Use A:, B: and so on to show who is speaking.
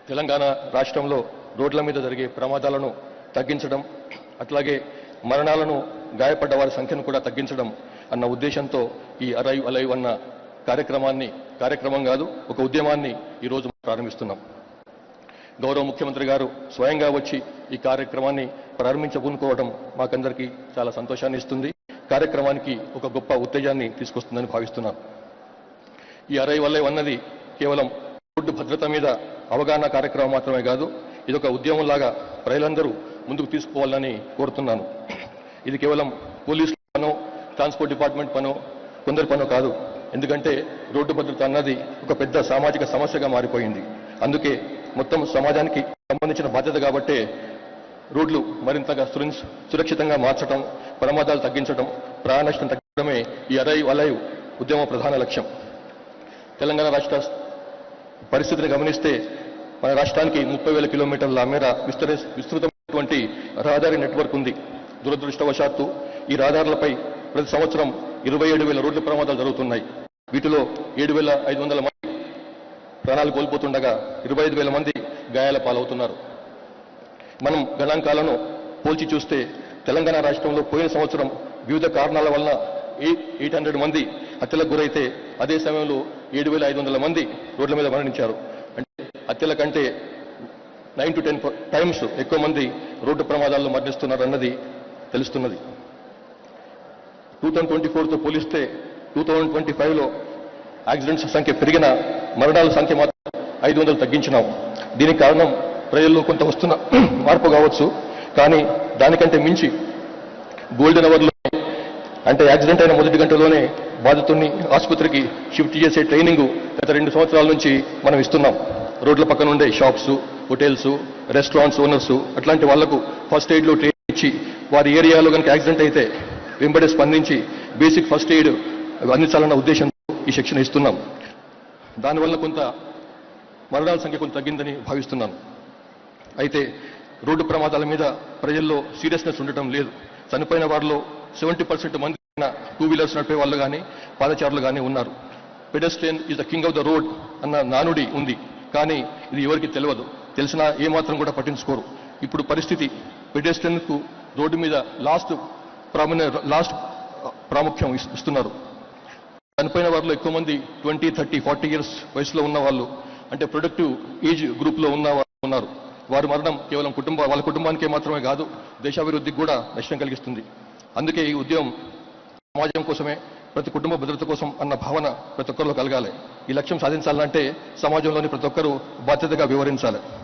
A: తెలంగాణ రాష్ట్రంలో రోడ్ల మీద జరిగే ప్రమాదాలను తగ్గించడం, అట్లాగే మరణాలను, గాయపడ్డ వారి సంఖ్యను కూడా తగ్గించడం అన్న ఉద్దేశంతో ఈ అరైవ్ అలైవ్ అన్న కార్యక్రమం కాదు, ఒక ఉద్యమాన్ని ఈరోజు ప్రారంభిస్తున్నాం. గౌరవ ముఖ్యమంత్రి గారు స్వయంగా వచ్చి ఈ కార్యక్రమాన్ని ప్రారంభించబూనుకోవడం మాకందరికీ చాలా సంతోషాన్ని ఇస్తుంది. కార్యక్రమానికి ఒక గొప్ప ఉత్తేజాన్ని తీసుకొస్తుందని భావిస్తున్నాను. ఈ అరైవ్ అలైవ్ అన్నది కేవలం రోడ్డు భద్రత మీద అవగాహన కార్యక్రమం మాత్రమే కాదు, ఇది ఒక ఉద్యమంలాగా ప్రజలందరూ ముందుకు తీసుకోవాలని కోరుతున్నాను. ఇది కేవలం పోలీసుల పనో, ట్రాన్స్పోర్ట్ డిపార్ట్మెంట్ పనో, కొందరి పనో కాదు. ఎందుకంటే రోడ్డు భద్రత అన్నది ఒక పెద్ద సామాజిక సమస్యగా మారిపోయింది. అందుకే మొత్తం సమాజానికి సంబంధించిన బాధ్యత కాబట్టే రోడ్లు మరింతగా సురక్షితంగా మార్చడం, ప్రమాదాలు తగ్గించడం, ప్రాణ నష్టం తగ్గడమే ఈ అరైవ్ అలైవ్ ఉద్యమ ప్రధాన లక్ష్యం. తెలంగాణ రాష్ట్ర పరిస్థితిని గమనిస్తే మన రాష్ట్రానికి 30,000 కిలోమీటర్ల మేర విస్తృతమైనటువంటి రహదారి నెట్వర్క్ ఉంది. దురదృష్టవశాత్తు ఈ రహదారులపై ప్రతి సంవత్సరం 27,000 రోడ్ల ప్రమాదాలు జరుగుతున్నాయి. వీటిలో 7,500 మంది ప్రాణాలు కోల్పోతుండగా 25,000 మంది గాయాల పాలవుతున్నారు. మనం గణాంకాలను పోల్చి చూస్తే తెలంగాణ రాష్ట్రంలో పోయిన సంవత్సరం వివిధ కారణాల వల్ల 800 మంది హత్యలకు గురైతే అదే సమయంలో 7,500 మంది రోడ్ల మీద మరణించారు. అంటే హత్యల కంటే 9 to 10 టైమ్స్ ఎక్కువ మంది రోడ్డు ప్రమాదాల్లో మరణిస్తున్నారు అన్నది తెలుస్తున్నది. 2024తో పోలిస్తే 2025లో యాక్సిడెంట్స్ సంఖ్య పెరిగిన, మరణాల సంఖ్య మాత్రం 500 తగ్గించినాం. దీనికి కారణం ప్రజల్లో కొంత వస్తున్న మార్పు కావచ్చు, కానీ దానికంటే మించి గోల్డెన్ అవర్లో అంటే యాక్సిడెంట్ అయిన మొదటి గంటలోనే బాధితుడిని ఆసుపత్రికి షిఫ్ట్ చేసే ట్రైనింగ్ గత 2 సంవత్సరాల నుంచి మనం ఇస్తున్నాం. రోడ్ల పక్కన ఉండే షాప్స్, హోటల్స్, రెస్టారెంట్స్ ఓనర్స్ అట్లాంటి వాళ్లకు ఫస్ట్ ఎయిడ్లో ట్రైనింగ్ ఇచ్చి వారి ఏరియాలో కనుక యాక్సిడెంట్ అయితే వెంబడే స్పందించి బేసిక్ ఫస్ట్ ఎయిడ్ అందించాలన్న ఉద్దేశంతో ఈ శిక్షణ ఇస్తున్నాం. దానివల్ల కొంత మరణాల సంఖ్య కొంత తగ్గిందని భావిస్తున్నాను. అయితే రోడ్డు ప్రమాదాల మీద ప్రజల్లో సీరియస్నెస్ ఉండటం లేదు. చనిపోయిన వారిలో 70% మంది 2 వీలర్స్ నడిపే వాళ్ళు కానీ, పాదచారులు కానీ ఉన్నారు. Pedestrian is the king of the road అన్న నానుడి ఉంది, కానీ ఇది ఎవరికి తెలియదు. తెలిసినా ఏమాత్రం కూడా పట్టించుకోరు. ఇప్పుడు పరిస్థితి పెడెస్ట్రియన్కు రోడ్డు మీద లాస్ట్ ప్రాముఖ్యం ఇస్తున్నారు. చనిపోయిన వారిలో ఎక్కువ మంది 20, 30, 40 ఇయర్స్ వయసులో ఉన్న వాళ్ళు, అంటే ప్రొడక్టివ్ ఏజ్ గ్రూప్లో ఉన్న వాళ్ళు ఉన్నారు. వారి మరణం కేవలం వాళ్ళ కుటుంబానికే మాత్రమే కాదు, దేశాభివృద్ధికి కూడా నష్టం కలిగిస్తుంది. అందుకే ఈ ఉద్యమం సమాజం కోసమే, ప్రతి కుటుంబ భద్రత కోసం అన్న భావన ప్రతి ఒక్కరిలో కలగాలి. ఈ లక్ష్యం సాధించాలంటే సమాజంలోని ప్రతి ఒక్కరూ బాధ్యతగా వివరించాలి.